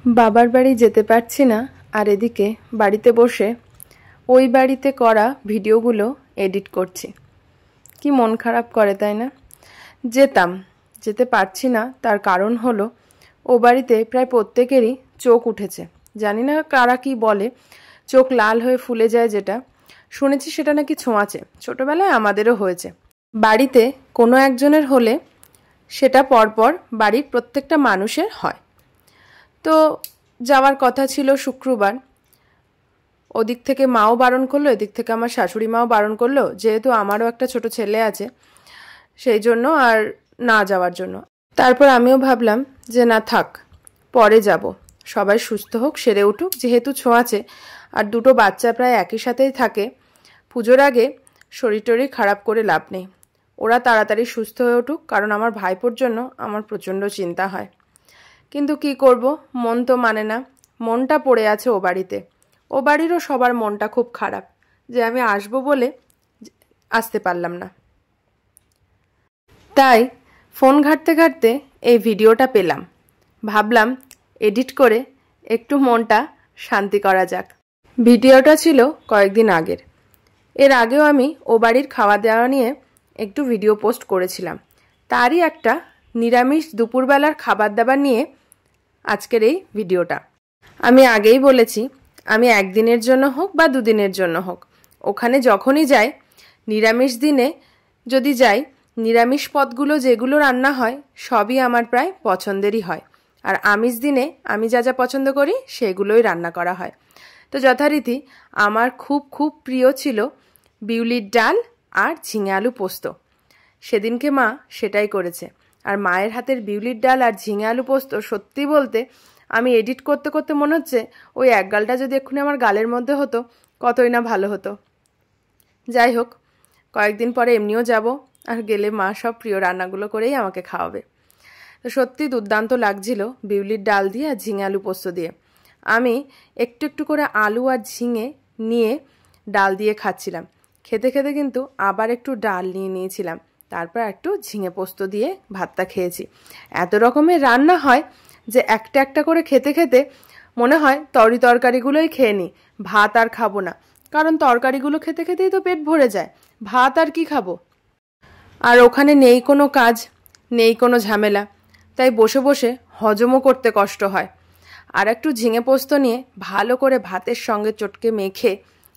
বাবার বাড়ি যেতে পারছি না, আর এদিকে বাড়িতে বসে ওই বাড়িতে করা ভিডিওগুলো এডিট করছি। কি মন খারাপ করে, তাই না? যেতে পারছি না, তার কারণ হলো ও বাড়িতে প্রায় প্রত্যেকেরই চোখ উঠেছে। জানি না কারা কি বলে, চোখ লাল হয়ে ফুলে যায়, যেটা শুনেছি সেটা নাকি ছোঁয়াচে। ছোটবেলায় আমাদেরও হয়েছে। বাড়িতে কোনো একজনের হলে সেটা পরপর বাড়ির প্রত্যেকটা মানুষের হয়। তো যাওয়ার কথা ছিল শুক্রবার, ওদিক থেকে মাও বারণ করলো, এদিক থেকে আমার শাশুড়ি মাও বারণ করলো, যেহেতু আমারও একটা ছোট ছেলে আছে সেই জন্য আর না যাওয়ার জন্য। তারপর আমিও ভাবলাম যে না থাক, পরে যাব, সবাই সুস্থ হোক, সেরে উঠুক, যেহেতু ছোঁয়াচে আর দুটো বাচ্চা প্রায় একই সাথেই থাকে। পুজোর আগে শরীর টরীর খারাপ করে লাভ নেই, ওরা তাড়াতাড়ি সুস্থ হয়ে উঠুক, কারণ আমার ভাইপোর জন্য আমার প্রচণ্ড চিন্তা হয়। কিন্তু কি করব, মন তো মানে না, মনটা পড়ে আছে ও বাড়িতে। ও বাড়িরও সবার মনটা খুব খারাপ যে আমি আসবো বলে আসতে পারলাম না। তাই ফোন ঘাঁটতে ঘাঁটতে এই ভিডিওটা পেলাম, ভাবলাম এডিট করে একটু মনটা শান্তি করা যাক। ভিডিওটা ছিল কয়েকদিন আগের। এর আগেও আমি ও বাড়ির খাওয়া দাওয়া নিয়ে একটু ভিডিও পোস্ট করেছিলাম, তারই একটা নিরামিষ দুপুরবেলার খাবার দাবার নিয়ে আজকের এই ভিডিওটা। আমি আগেই বলেছি, আমি একদিনের জন্য হোক বা দুদিনের জন্য হোক, ওখানে যখনই যাই, নিরামিষ দিনে যদি যাই, নিরামিষ পদগুলো যেগুলো রান্না হয় সবই আমার প্রায় পছন্দেরই হয়, আর আমিষ দিনে আমি যা যা পছন্দ করি সেগুলোই রান্না করা হয়। তো যথারীতি আমার খুব খুব প্রিয় ছিল বিউলির ডাল আর ঝিঙে আলু পোস্ত। সেদিনকে মা সেটাই করেছে, আর মায়ের হাতের বিউলির ডাল আর ঝিঙে আলু পোস্ত সত্যি বলতে আমি এডিট করতে করতে মনে হচ্ছে ওই এক গালটা যদি এক্ষুনি আমার গালের মধ্যে হতো কতই না ভালো হতো। যাই হোক, কয়েকদিন পরে এমনিও যাব, আর গেলে মা সব প্রিয় রান্নাগুলো করেই আমাকে খাওয়াবে। তো সত্যি দুর্দান্ত লাগছিল বিউলির ডাল দিয়ে আর ঝিঙে আলু পোস্ত দিয়ে। আমি একটু একটু করে আলু আর ঝিঙে নিয়ে ডাল দিয়ে খাচ্ছিলাম, খেতে খেতে কিন্তু আবার একটু ডাল নিয়ে নিয়েছিলাম, তারপর একটু ঝিঙে পোস্ত দিয়ে ভাতটা খেয়েছি। এত রকমের রান্না হয় যে একটা একটা করে খেতে খেতে মনে হয় তরকারিগুলোই খেয়ে নিই, ভাত আর খাবো না, কারণ তরকারিগুলো খেতে খেতেই তো পেট ভরে যায়, ভাত আর কি খাবো। আর ওখানে নেই কোনো কাজ, নেই কোনো ঝামেলা, তাই বসে বসে হজমও করতে কষ্ট হয়। আর একটু ঝিঙে পোস্ত নিয়ে ভালো করে ভাতের সঙ্গে চটকে মেখে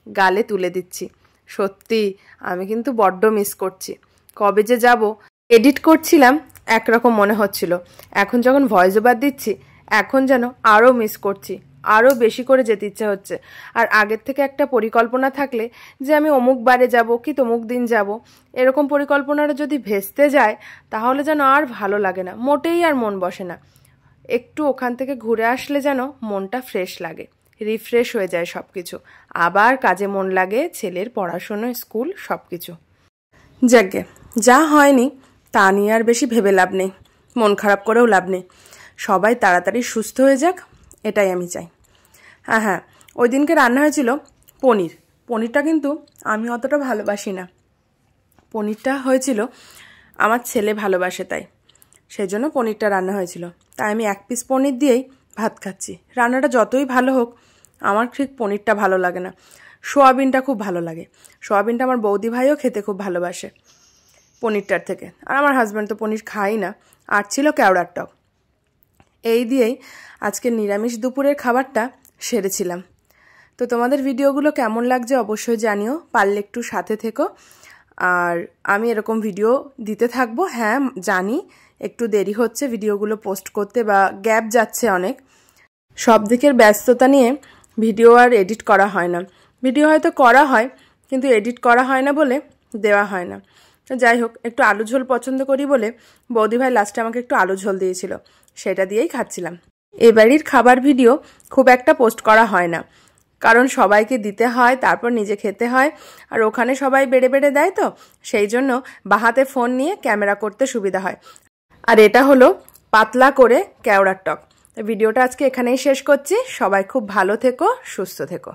গালে তুলে দিচ্ছি। সত্যি আমি কিন্তু বড্ড মিস করছি। কবে যে যাব, এডিট করছিলাম একরকম মনে হচ্ছিল, এখন যখন ভয়েস ওভার দিচ্ছি এখন যেন আরও মিস করছি, আরও বেশি করে যেতে ইচ্ছে হচ্ছে। আর আগের থেকে একটা পরিকল্পনা থাকলে যে আমি অমুক বারে যাব কি তমুক দিন যাব, এরকম পরিকল্পনাটা যদি ভেস্তে যায় তাহলে যেন আর ভালো লাগে না, মোটেই আর মন বসে না। একটু ওখান থেকে ঘুরে আসলে যেন মনটা ফ্রেশ লাগে, রিফ্রেশ হয়ে যায় সব কিছু, আবার কাজে মন লাগে, ছেলের পড়াশুনো, স্কুল সব কিছু। যাকে যা হয়নি তা নিয়ে আর বেশি ভেবে লাভ নেই, মন খারাপ করেও লাভ নেই, সবাই তাড়াতাড়ি সুস্থ হয়ে যাক, এটাই আমি চাই। হ্যাঁ, ওই দিনকে রান্না হয়েছিল পনিরটা কিন্তু আমি অতটা ভালোবাসি না, পনিরটা হয়েছিল আমার ছেলে ভালোবাসে, তাই সেই জন্য পনিরটা রান্না হয়েছিল। তাই আমি এক পিস পনির দিয়েই ভাত খাচ্ছি। রান্নাটা যতই ভালো হোক আমার ঠিক পনিরটা ভালো লাগে না, সোয়াবিনটা খুব ভালো লাগে। সোয়াবিনটা আমার বৌদি ভাইও খেতে খুব ভালোবাসে পনিরটার থেকে, আর আমার হাজব্যান্ড তো পনির খাই না। আর ছিল কেওড়ার টক। এই দিয়েই আজকে নিরামিষ দুপুরের খাবারটা সেরেছিলাম। তো তোমাদের ভিডিওগুলো কেমন লাগছে অবশ্যই জানিও, পারলে একটু সাথে থেকো। আর আমি এরকম ভিডিও দিতে থাকবো। হ্যাঁ জানি একটু দেরি হচ্ছে ভিডিওগুলো পোস্ট করতে, বা গ্যাপ যাচ্ছে অনেক, সব দিকের ব্যস্ততা নিয়ে ভিডিও আর এডিট করা হয় না। ভিডিও হয়তো করা হয় কিন্তু এডিট করা হয় না বলে দেওয়া হয় না। তো যাই হোক, একটু আলু ঝোল পছন্দ করি বলে বৌদি ভাই লাস্টে আমাকে একটু আলু ঝোল দিয়েছিল, সেটা দিয়েই খাচ্ছিলাম। এ বাড়ির খাবার ভিডিও খুব একটা পোস্ট করা হয় না, কারণ সবাইকে দিতে হয়, তারপর নিজে খেতে হয়, আর ওখানে সবাই বেড়ে বেড়ে দেয়, তো সেই জন্য বাহাতে ফোন নিয়ে ক্যামেরা করতে সুবিধা হয়। আর এটা হলো পাতলা করে কেওড়ার টক। ভিডিওটা আজকে এখানেই শেষ করছি। সবাই খুব ভালো থেকো, সুস্থ থেকো।